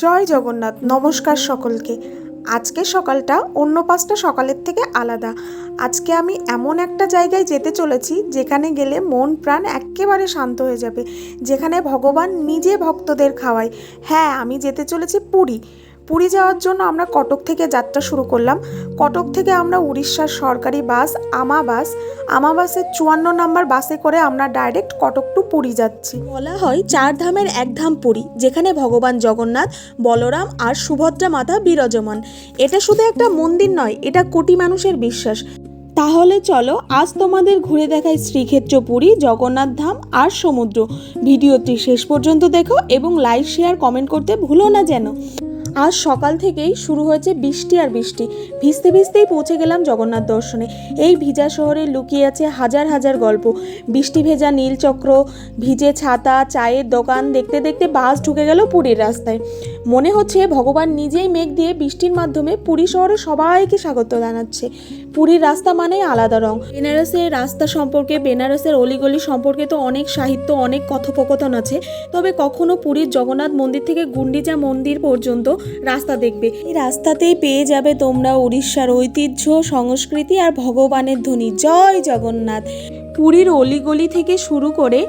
জয় জগন্নাথ। নমস্কার সকলকে। আজকের সকালটা অন্য 5টা সকালের থেকে আলাদা। আজকে আমি এমন একটা জায়গায় যেতে চলেছি যেখানে গেলে মন প্রাণ একেবারে শান্ত হয়ে যাবে, যেখানে ভগবান নিজে ভক্তদের খাওয়ায়। হ্যাঁ, আমি যেতে চলেছি পুরী। পুরী যাওয়ার জন্য আমরা কটক থেকে যাত্রা শুরু করলাম। কটক থেকে আমরা উড়িষ্যার সরকারি বাস আমাবাসের 54 নম্বর বাসে করে আমরা ডাইরেক্ট কটক টু পুরী যাচ্ছি। বলা হয় 4 ধামের এক ধাম পুরী, যেখানে ভগবান জগন্নাথ, বলরাম আর সুভদ্রা মাতা বিরাজমান। এটা শুধু একটা মন্দির নয়, এটা কোটি মানুষের বিশ্বাস। তাহলে চলো আজ তোমাদের ঘুরে দেখাই শ্রীক্ষেত্র পুরী, জগন্নাথ ধাম আর সমুদ্র। ভিডিওটি শেষ পর্যন্ত দেখো এবং লাইক শেয়ার কমেন্ট করতে ভুলো না যেন। আজ সকাল থেকেই শুরু হয়েছে বৃষ্টি আর বৃষ্টি। ভিজতে ভিজতেই পৌঁছে গেলাম জগন্নাথ দর্শনে। এই ভিজা শহরে লুকিয়ে আছে হাজার হাজার গল্প। বৃষ্টি ভেজা নীলচক্র, ভিজে ছাতা, চায়ের দোকান দেখতে দেখতে বাস ঢুকে গেল পুরীর রাস্তায়। মনে হচ্ছে ভগবান নিজেই মেঘ দিয়ে বৃষ্টির মাধ্যমে পুরী শহরে সবাইকে স্বাগত জানাচ্ছে। পুরীর রাস্তা মানেই আলাদা রং। বেনারসের রাস্তা সম্পর্কে, বেনারসের অলিগলি সম্পর্কে তো অনেক সাহিত্য, অনেক কথোপকথন আছে। তবে কখনো পুরীর জগন্নাথ মন্দির থেকে গুন্ডিচা মন্দির পর্যন্ত রাস্তা দেখবে, এই রাস্তাতেই পেয়ে যাবে তোমরা উড়িষ্যার ঐতিহ্য, সংস্কৃতি আর ভগবানের ধ্বনি। জয় জগন্নাথ। পুরীর অলিগলি থেকে শুরু করে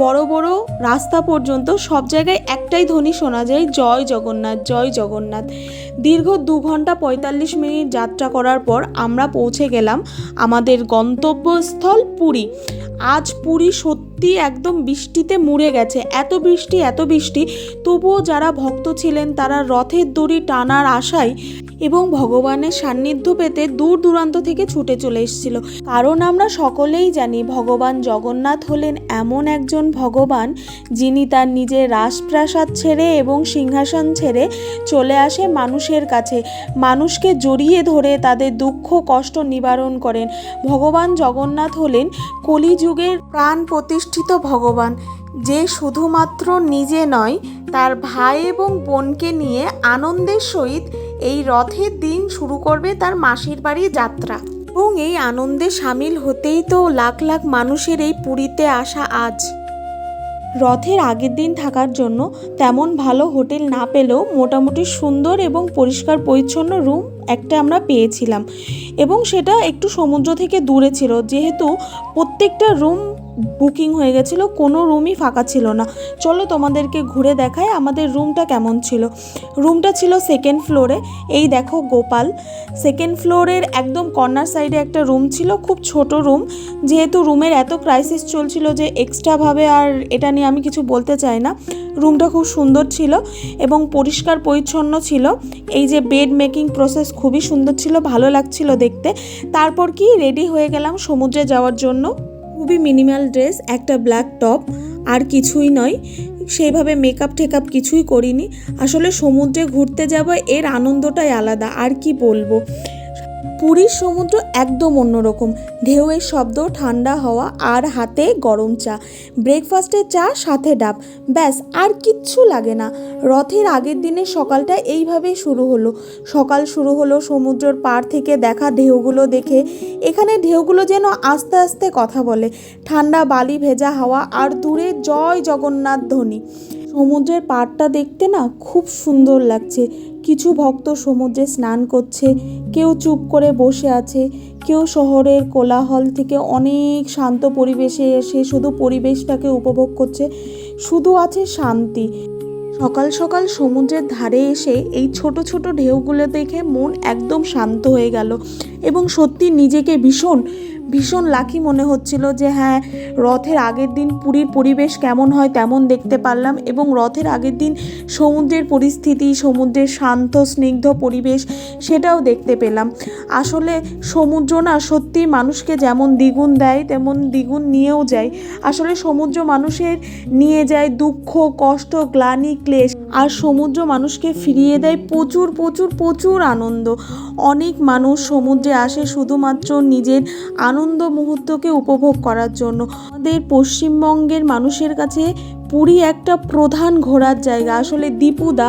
বড় বড় রাস্তা পর্যন্ত সব জায়গায় একটাই ধ্বনি শোনা যায়, জয় জগন্নাথ, জয় জগন্নাথ। দীর্ঘ 2 ঘন্টা 45 মিনিট যাত্রা করার পর আমরা পৌঁছে গেলাম আমাদের গন্তব্যস্থল পুরী। আজ পুরী সত্যি একদম বৃষ্টিতে মুড়ে গেছে। এত বৃষ্টি, তবুও যারা ভক্ত ছিলেন তারা রথের দড়ি টানার আশায় এবং ভগবানের সান্নিধ্য পেতে দূর দূরান্ত থেকে ছুটে চলে এসেছিল। কারণ আমরা সকলেই জানি ভগবান জগন্নাথ হলেন এমন একজন ভগবান যিনি তার নিজের রাজপ্রাসাদ ছেড়ে এবং সিংহাসন ছেড়ে চলে আসে মানুষের কাছে, মানুষকে জড়িয়ে ধরে তাদের দুঃখ কষ্ট নিবারণ করেন। ভগবান জগন্নাথ হলেন কলিযুগের প্রাণ প্রতিষ্ঠিত ভগবান, যে শুধুমাত্র নিজে নয়, তার ভাই এবং বোনকে নিয়ে আনন্দের সহিত এই রথের দিন শুরু করবে তার মাসির বাড়ি যাত্রা। এবং এই আনন্দে সামিল হতেই তো লাখ লাখ মানুষের এই পুরীতে আসা আজ। রথের আগের দিন থাকার জন্য তেমন ভালো হোটেল না পেলেও মোটামুটি সুন্দর এবং পরিষ্কার পরিচ্ছন্ন রুম একটা আমরা পেয়েছিলাম, এবং সেটা একটু সমুদ্র থেকে দূরে ছিল। যেহেতু প্রত্যেকটা রুম বুকিং হয়ে গেছিলো, কোনো রুমই ফাঁকা ছিল না। চলো তোমাদেরকে ঘুরে দেখাই আমাদের রুমটা কেমন ছিল। রুমটা ছিল 2nd ফ্লোরে। এই দেখো গোপাল। 2nd ফ্লোরের একদম কর্নার সাইডে একটা রুম ছিল, খুব ছোট রুম। যেহেতু রুমের এত ক্রাইসিস চলছিল যে এক্সট্রাভাবে আর এটা নিয়ে আমি কিছু বলতে চাই না। রুমটা খুব সুন্দর ছিল এবং পরিষ্কার পরিচ্ছন্ন ছিল। এই যে বেড মেকিং প্রসেস খুবই সুন্দর ছিল, ভালো লাগছিল দেখতে। তারপর কি রেডি হয়ে গেলাম সমুদ্রে যাওয়ার জন্য। খুবই মিনিমাল ড্রেস, একটা ব্ল্যাক টপ, আর কিছুই নয়। সেইভাবে মেকআপ টেকআপ কিছুই করিনি। আসলে সমুদ্রে ঘুরতে যাব, এর আনন্দটাই আলাদা, আর কি বলবো। পুরীর সমুদ্র একদম অন্যরকম। ঢেউয়ের শব্দ, ঠান্ডা হাওয়া আর হাতে গরম চা। ব্রেকফাস্টে চা, সাথে ডাব, ব্যাস আর কিচ্ছু লাগে না। রথের আগের দিনের সকালটা এইভাবেই শুরু হলো। সকাল শুরু হলো সমুদ্রের পাড় থেকে দেখা ঢেউগুলো দেখে। এখানে ঢেউগুলো যেন আস্তে আস্তে কথা বলে। ঠান্ডা বালি ভেজা হাওয়া আর দূরে জয় জগন্নাথ ধ্বনি। সমুদ্রের পাড়টা দেখতে না খুব সুন্দর লাগছে। কিছু ভক্ত সমুদ্রে স্নান করছে, কেউ চুপ করে বসে আছে, কেউ শহরের কোলাহল থেকে অনেক শান্ত পরিবেশে এসে শুধু পরিবেশটাকে উপভোগ করছে। শুধু আছে শান্তি। সকাল সকাল সমুদ্রের ধারে এসে এই ছোট ছোট ঢেউগুলো দেখে মন একদম শান্ত হয়ে গেল এবং সত্যি নিজেকে ভীষণ ভীষণ লাকি মনে হচ্ছিল যে হ্যাঁ, রথের আগের দিন পুরীর পরিবেশ কেমন হয় তেমন দেখতে পারলাম, এবং রথের আগের দিন সমুদ্রের পরিস্থিতি, সমুদ্রের শান্ত স্নিগ্ধ পরিবেশ সেটাও দেখতে পেলাম। আসলে সমুদ্র না সত্যি মানুষকে যেমন দ্বিগুণ দেয় তেমন দ্বিগুণ নিয়েও যায়। আসলে সমুদ্র মানুষের নিয়ে যায় দুঃখ কষ্ট গ্লানি ক্লেশ, আর সমুদ্র মানুষকে ফিরিয়ে দেয় প্রচুর প্রচুর প্রচুর আনন্দ। অনেক মানুষ সমুদ্রে আসে শুধুমাত্র নিজের আনন্দ মুহূর্তকে উপভোগ করার জন্য। আমাদের পশ্চিমবঙ্গের মানুষের কাছে পুরী একটা প্রধান ঘোরার জায়গা। আসলে দীপুদা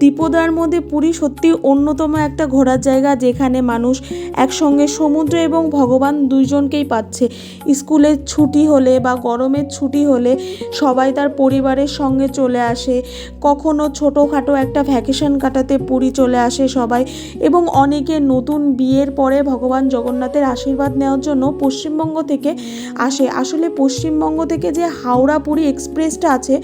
দ্বীপদার মধ্যে পুরী সত্যি অন্যতম একটা ঘোরার জায়গা, যেখানে মানুষ একসঙ্গে সমুদ্র এবং ভগবান দুইজনকেই পাচ্ছে। স্কুলের ছুটি হলে বা গরমের ছুটি হলে সবাই তার পরিবারের সঙ্গে চলে আসে, কখনো ছোটোখাটো একটা ভ্যাকেশন কাটাতে পুরী চলে আসে সবাই, এবং অনেকে নতুন বিয়ের পরে ভগবান জগন্নাথের আশীর্বাদ নেওয়ার জন্য পশ্চিমবঙ্গ থেকে আসে। আসলে পশ্চিমবঙ্গ থেকে যে হাওড়া পুরী এক্সপ্রেসটা আছে,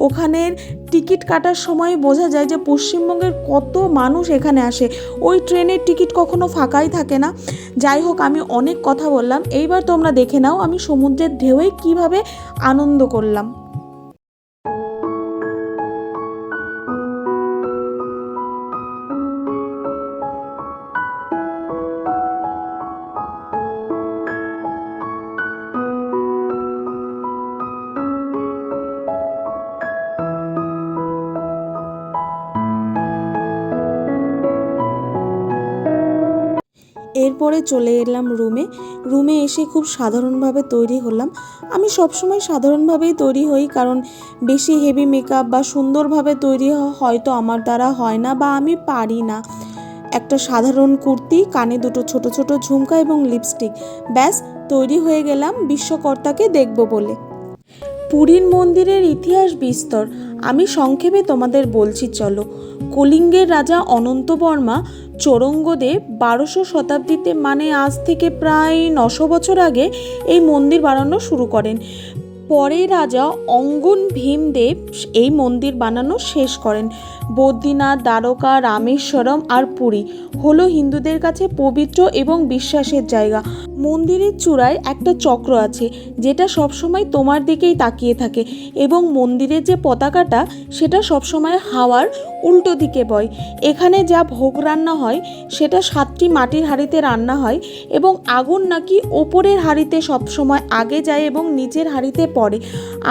ওখানের টিকিট কাটার সময় বোঝা যায় যে পশ্চিমবঙ্গের কত মানুষ এখানে আসে। ওই ট্রেনের টিকিট কখনো ফাঁকাই থাকে না। যাই হোক, আমি অনেক কথা বললাম, এইবার তোমরা দেখে নাও আমি সমুদ্রের ঢেউয়ে কীভাবে আনন্দ করলাম। এরপরে চলে এলাম রুমে এসে খুব সাধারণভাবে তৈরি হলাম। আমি সবসময় সাধারণভাবেই তৈরি হই, কারণ বেশি হেভি মেকআপ বা সুন্দরভাবে তৈরি হয়তো আমার দ্বারা হয় না বা আমি পারি না। একটা সাধারণ কুর্তি, কানে দুটো ছোট ছোট ঝুমকা এবং লিপস্টিক, ব্যাস তৈরি হয়ে গেলাম বিশ্বকর্তাকে দেখব বলে। পুরীর মন্দিরের ইতিহাস বিস্তর, আমি সংক্ষেপে তোমাদের বলছি চলো। কলিঙ্গের রাজা অনন্তবর্মা চৌরঙ্গদেব 1200 শতাব্দীতে, মানে আজ থেকে প্রায় 900 বছর আগে এই মন্দির বানানো শুরু করেন। পরে রাজা অঙ্গন ভীমদেব এই মন্দির বানানো শেষ করেন। বদ্রীনাথ, দ্বারকা, রামেশ্বরম আর পুরী হলো হিন্দুদের কাছে পবিত্র এবং বিশ্বাসের জায়গা। মন্দিরের চূড়ায় একটা চক্র আছে, যেটা সবসময় তোমার দিকেই তাকিয়ে থাকে, এবং মন্দিরের যে পতাকাটা সেটা সবসময় হাওয়ার উল্টো দিকে বয়। এখানে যা ভোগ রান্না হয় সেটা 7টি মাটির হাঁড়িতে রান্না হয়, এবং আগুন নাকি ওপরের হাঁড়িতে সবসময় আগে যায় এবং নিচের হাঁড়িতে পড়ে।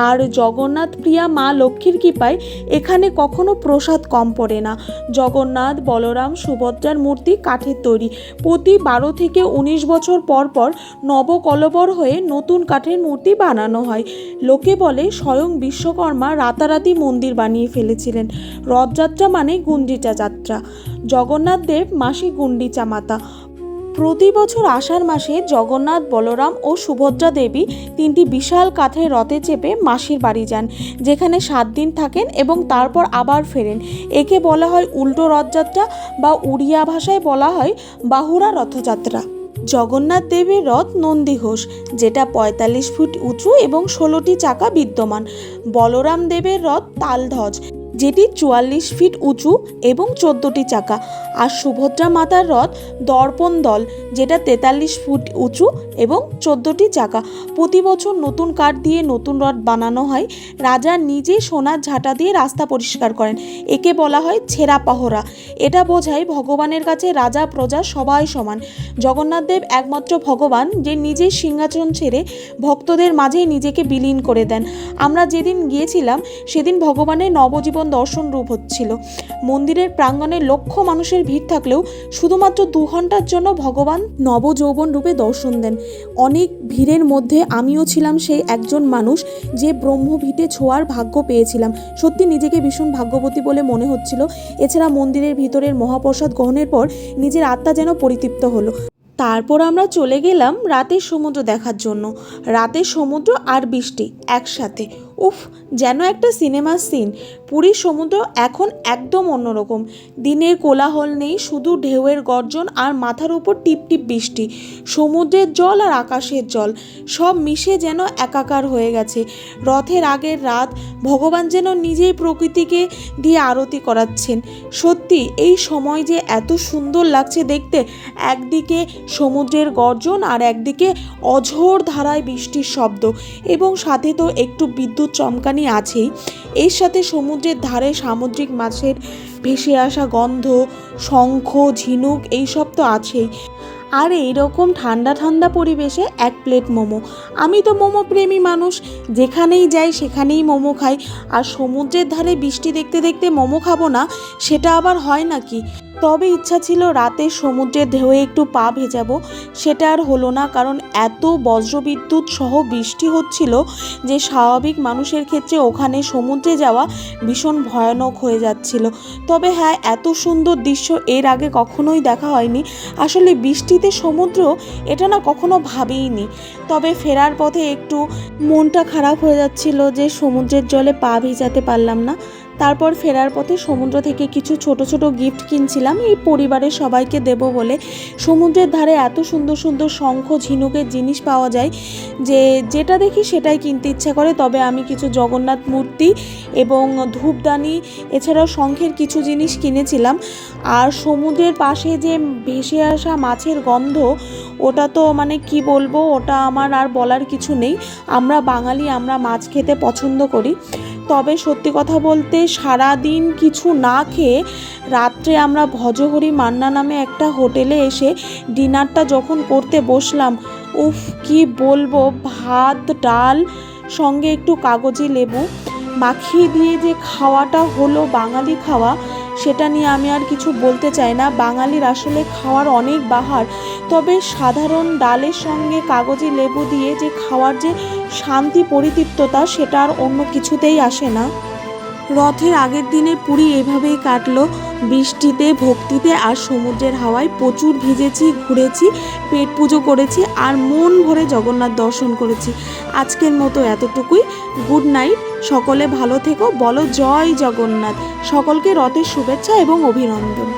আর জগন্নাথ প্রিয়া মা লক্ষ্মীর কৃপায় এখানে কখনো প্রসাদ কম পড়ে না। জগন্নাথ, বলরাম, সুভদ্রার মূর্তি কাঠের তৈরি। প্রতি 12 থেকে 19 বছর পর পর নবকলবর হয়ে নতুন কাঠের মূর্তি বানানো হয়। লোকে বলে স্বয়ং বিশ্বকর্মা রাতারাতি মন্দির বানিয়ে ফেলেছিলেন। রথযাত্রা মানে গুন্ডিচা যাত্রা। জগন্নাথ দেব মাসি গুন্ডিচা মাতা। প্রতি বছর আষাঢ় মাসে জগন্নাথ, বলরাম ও সুভদ্রা দেবী 3টি বিশাল কাঠের রথে চেপে মাসির বাড়ি যান, যেখানে 7 দিন থাকেন এবং তারপর আবার ফেরেন। একে বলা হয় উল্টো রথযাত্রা, বা উড়িয়া ভাষায় বলা হয় বাহুড়া রথযাত্রা। জগন্নাথ দেবের রথ নন্দীঘোষ, যেটা 45 ফুট উঁচু এবং 16টি চাকা বিদ্যমান। বলরাম দেবের রথ তালধ্বজ, যেটি 44 ফিট উঁচু এবং 14টি চাকা। আর সুভদ্রা মাতার রথ দর্পণ দল, যেটা 43 ফুট উঁচু এবং 14টি চাকা। প্রতি বছর নতুন কাঠ দিয়ে নতুন রথ বানানো হয়। রাজা নিজে সোনার ঝাঁটা দিয়ে রাস্তা পরিষ্কার করেন। একে বলা হয় ছেঁড়া পাহরা। এটা বোঝায় ভগবানের কাছে রাজা প্রজা সবাই সমান। জগন্নাথ দেব একমাত্র ভগবান যে নিজের সিংহাসন ছেড়ে ভক্তদের মাঝে নিজেকে বিলীন করে দেন। আমরা যেদিন গিয়েছিলাম সেদিন ভগবানের নবজীবন দর্শন রূপ হচ্ছিল। মন্দিরের প্রাঙ্গণে লক্ষ মানুষের ভিড় থাকলেও শুধুমাত্র 2 ঘন্টার জন্য ভগবান নবযৌবন রূপে দর্শন দেন। অনেক ভিড়ের মধ্যে আমিও ছিলাম সেই একজন মানুষ যে ব্রহ্মভিটে ছোঁয়ার ভাগ্য পেয়েছিলাম। সত্যি নিজেকে ভীষণ ভাগ্যবতী বলে মনে হচ্ছিল। এছাড়া মন্দিরের ভিতরের মহাপ্রসাদ গ্রহণের পর নিজের আত্মা যেন পরিতৃপ্ত হলো। তারপর আমরা চলে গেলাম রাতের সমুদ্র দেখার জন্য। রাতের সমুদ্র আর বৃষ্টি একসাথে, উফ, যেন একটা সিনেমার সিন। পুরীর সমুদ্র এখন একদম অন্যরকম। দিনের কোলাহল নেই, শুধু ঢেউয়ের গর্জন আর মাথার উপর টিপটিপ বৃষ্টি। সমুদ্রের জল আর আকাশের জল সব মিশে যেন একাকার হয়ে গেছে। রথের আগের রাত ভগবান যেন নিজেই প্রকৃতিকে দিয়ে আরতি করাচ্ছেন। সত্যি এই সময় যে এত সুন্দর লাগছে দেখতে। একদিকে সমুদ্রের গর্জন আর একদিকে অঝোর ধারায় বৃষ্টির শব্দ, এবং সাথে তো একটু বিদ্যুৎ চমকানি আছেই। এর সাথে সমুদ্রের ধারে সামুদ্রিক মাছের ভেসে আসা গন্ধ, শঙ্খ, ঝিনুক এইসব তো আছেই। আর এইরকম ঠান্ডা ঠান্ডা পরিবেশে 1 প্লেট মোমো। আমি তো মোমো প্রেমী মানুষ, যেখানেই যাই সেখানেই মোমো খাই। আর সমুদ্রের ধারে বৃষ্টি দেখতে দেখতে মোমো খাবো না, সেটা আবার হয় নাকি? তবে ইচ্ছা ছিল রাতে সমুদ্রের ঢেউয়ে একটু পা ভেজাবো, সেটা আর হলো না, কারণ এত বজ্রবিদ্যুৎ সহ বৃষ্টি হচ্ছিল যে স্বাভাবিক মানুষের ক্ষেত্রে ওখানে সমুদ্রে যাওয়া ভীষণ ভয়ানক হয়ে যাচ্ছিল। তবে হ্যাঁ, এত সুন্দর দৃশ্য এর আগে কখনোই দেখা হয়নি। আসলে বৃষ্টিতে সমুদ্র, এটা না কখনো ভাবিইনি। তবে ফেরার পথে একটু মনটা খারাপ হয়ে যাচ্ছিল যে সমুদ্রের জলে পা ভেজাতে পারলাম না। তারপর ফেরার পথে সমুদ্র থেকে কিছু ছোট ছোট গিফট কিনছিলাম এই পরিবারের সবাইকে দেব বলে। সমুদ্রের ধারে এত সুন্দর সুন্দর শঙ্খ ঝিনুকের জিনিস পাওয়া যায় যে যেটা দেখি সেটাই কিনতে ইচ্ছা করে। তবে আমি কিছু জগন্নাথ মূর্তি এবং ধূপদানি এছাড়াও শঙ্খের কিছু জিনিস কিনেছিলাম। আর সমুদ্রের পাশে যে ভেসে আসা মাছের গন্ধ, ওটা তো মানে কি বলবো, ওটা আমার আর বলার কিছু নেই। আমরা বাঙালি, আমরা মাছ খেতে পছন্দ করি। তবে সত্যি কথা বলতে সারাদিন কিছু না খেয়ে রাত্রে আমরা ভজহরি মান্না নামে একটা হোটেলে এসে ডিনারটা যখন করতে বসলাম, উফ কি বলবো, ভাত ডাল সঙ্গে একটু কাগজি লেবু মাখিয়ে দিয়ে যে খাওয়াটা হলো বাঙালি খাওয়া, সেটা নিয়ে আমি আর কিছু বলতে চাই না। বাঙালির আসলে খাওয়ার অনেক বাহার। তবে সাধারণ ডালের সঙ্গে কাগজি লেবু দিয়ে যে খাওয়ার যে শান্তি পরিতৃপ্ততা, সেটা আর অন্য কিছুতেই আসে না। রথের আগের দিনে পুরী এভাবেই কাটলো, বৃষ্টিতে, ভক্তিতে আর সমুদ্রের হাওয়ায়। প্রচুর ভিজেছি, ঘুরেছি, পেট পুজো করেছি আর মন ভরে জগন্নাথ দর্শন করেছি। আজকের মতো এতটুকুই। গুড নাইট, সকলে ভালো থেকো, বলো জয় জগন্নাথ। সকলকে রথের শুভেচ্ছা এবং অভিনন্দন।